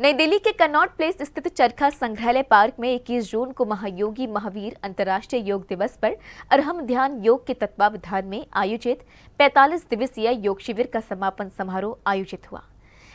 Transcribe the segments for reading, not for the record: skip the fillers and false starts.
नई दिल्ली के Connaught place स्थित चरखा संग्रहालय पार्क में 21 जून को महायोगी महावीर अंतर्राष्ट्रीय योग दिवस पर अरहम ध्यान योग के तत्वावधान में आयोजित 45 दिवसीय योग शिविर का समापन समारोह आयोजित हुआ।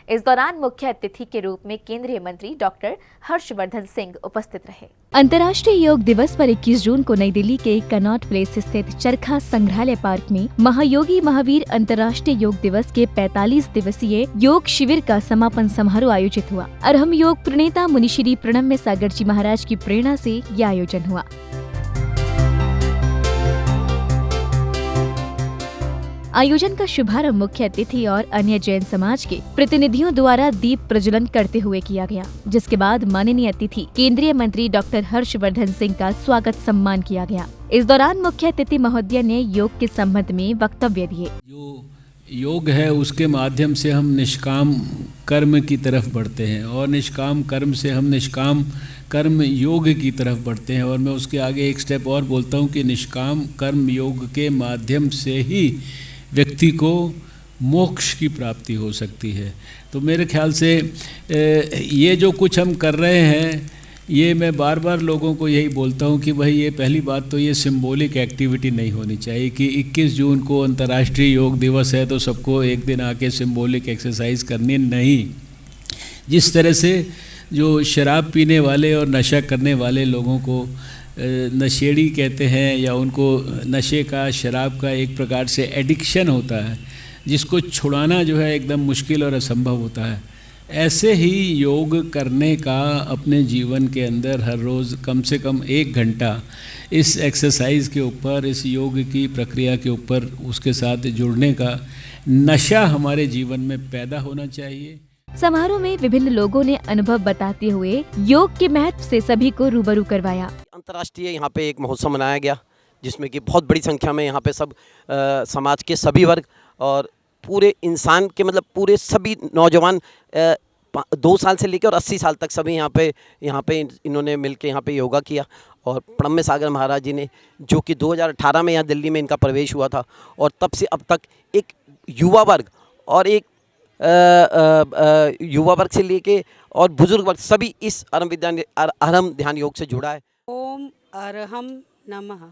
इस दौरान मुख्य अतिथि के रूप में केंद्रीय मंत्री डॉक्टर हर्षवर्धन सिंह उपस्थित रहे। अंतर्राष्ट्रीय योग दिवस पर 21 जून को नई दिल्ली के कनॉट प्लेस स्थित चरखा संग्रहालय पार्क में महायोगी महावीर अंतर्राष्ट्रीय योग दिवस के 45 दिवसीय योग शिविर का समापन समारोह आयोजित हुआ। अरहम योग प्रणेता मुनिश्री प्रणम्य सागर जी महाराज की प्रेरणा से यह आयोजन हुआ। आयोजन का शुभारंभ मुख्य अतिथि और अन्य जैन समाज के प्रतिनिधियों द्वारा दीप प्रज्वलन करते हुए किया गया, जिसके बाद माननीय अतिथि केंद्रीय मंत्री डॉक्टर हर्षवर्धन सिंह का स्वागत सम्मान किया गया। इस दौरान मुख्य अतिथि महोदय ने योग के संबंध में वक्तव्य दिए। जो योग है उसके माध्यम से हम निष्काम कर्म की तरफ बढ़ते हैं और निष्काम कर्म से हम निष्काम कर्म योग की तरफ बढ़ते हैं। और मैं उसके आगे एक स्टेप और बोलता हूँ कि निष्काम कर्म योग के माध्यम से ही व्यक्ति को मोक्ष की प्राप्ति हो सकती है। तो मेरे ख्याल से ये जो कुछ हम कर रहे हैं, ये मैं बार बार लोगों को यही बोलता हूँ कि भाई ये पहली बात तो ये सिंबॉलिक एक्टिविटी नहीं होनी चाहिए कि 21 जून को अंतर्राष्ट्रीय योग दिवस है तो सबको एक दिन आके सिंबॉलिक एक्सरसाइज करनी नहीं। जिस तरह से जो शराब पीने वाले और नशा करने वाले लोगों को नशेड़ी कहते हैं या उनको नशे का शराब का एक प्रकार से एडिक्शन होता है जिसको छुड़ाना जो है एकदम मुश्किल और असंभव होता है, ऐसे ही योग करने का अपने जीवन के अंदर हर रोज़ कम से कम 1 घंटा इस एक्सरसाइज के ऊपर, इस योग की प्रक्रिया के ऊपर उसके साथ जुड़ने का नशा हमारे जीवन में पैदा होना चाहिए। समारोह में विभिन्न लोगों ने अनुभव बताते हुए योग के महत्व से सभी को रूबरू करवाया। अंतर्राष्ट्रीय यहाँ पे एक महोत्सव मनाया गया जिसमें कि बहुत बड़ी संख्या में यहाँ पे सब समाज के सभी वर्ग और पूरे इंसान के मतलब पूरे सभी नौजवान 2 साल से लेकर और 80 साल तक सभी यहाँ पे इन्होंने मिलके यहाँ पे योगा किया। और प्रणम्य सागर महाराज जी ने, जो कि 2018 में यहाँ दिल्ली में इनका प्रवेश हुआ था, और तब से अब तक एक युवा वर्ग और एक युवा वर्ग से लेके और बुजुर्ग वर्ग सभी इस अरहम ध्यान योग से जुड़ा है। ओम अरहम नमः।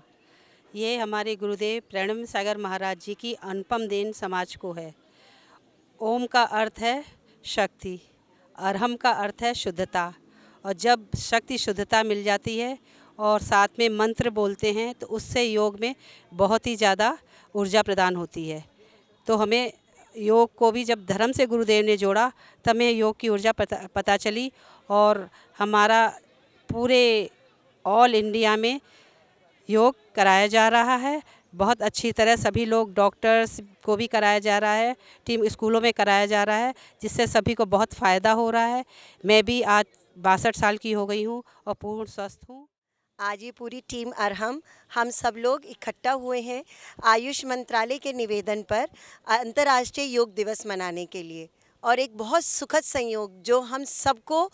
ये हमारे गुरुदेव प्रणम्य सागर महाराज जी की अनुपम देन समाज को है। ओम का अर्थ है शक्ति, अरहम का अर्थ है शुद्धता, और जब शक्ति शुद्धता मिल जाती है और साथ में मंत्र बोलते हैं तो उससे योग में बहुत ही ज़्यादा ऊर्जा प्रदान होती है। तो हमें योग को भी जब धर्म से गुरुदेव ने जोड़ा तब हमें योग की ऊर्जा पता चली, और हमारा पूरे ऑल इंडिया में योग कराया जा रहा है बहुत अच्छी तरह। सभी लोग, डॉक्टर्स को भी कराया जा रहा है, टीम स्कूलों में कराया जा रहा है, जिससे सभी को बहुत फ़ायदा हो रहा है। मैं भी आज 62 साल की हो गई हूँ और पूर्ण स्वस्थ हूँ। आज ये पूरी टीम अरहम हम सब लोग इकट्ठा हुए हैं आयुष मंत्रालय के निवेदन पर अंतर्राष्ट्रीय योग दिवस मनाने के लिए, और एक बहुत सुखद संयोग जो हम सबको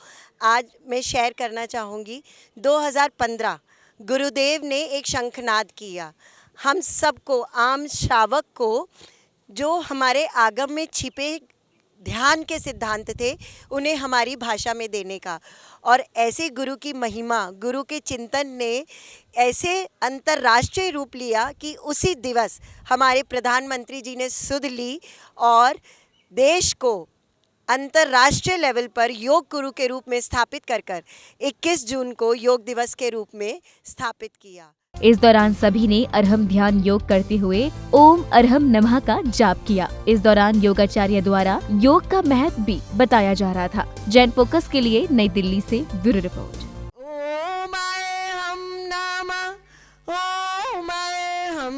आज मैं शेयर करना चाहूँगी। 2015 गुरुदेव ने एक शंखनाद किया, हम सबको, आम श्रावक को, जो हमारे आगम में छिपे ध्यान के सिद्धांत थे उन्हें हमारी भाषा में देने का। और ऐसे गुरु की महिमा, गुरु के चिंतन ने ऐसे अंतर्राष्ट्रीय रूप लिया कि उसी दिवस हमारे प्रधानमंत्री जी ने सुध ली और देश को अंतर्राष्ट्रीय लेवल पर योग गुरु के रूप में स्थापित कर 21 जून को योग दिवस के रूप में स्थापित किया। इस दौरान सभी ने अरहम ध्यान योग करते हुए ओम अरहम नमः का जाप किया। इस दौरान योगाचार्य द्वारा योग का महत्व भी बताया जा रहा था। जैन फोकस के लिए नई दिल्ली से ब्यूरो रिपोर्ट। ओम अरहम नमः, ओम अरहम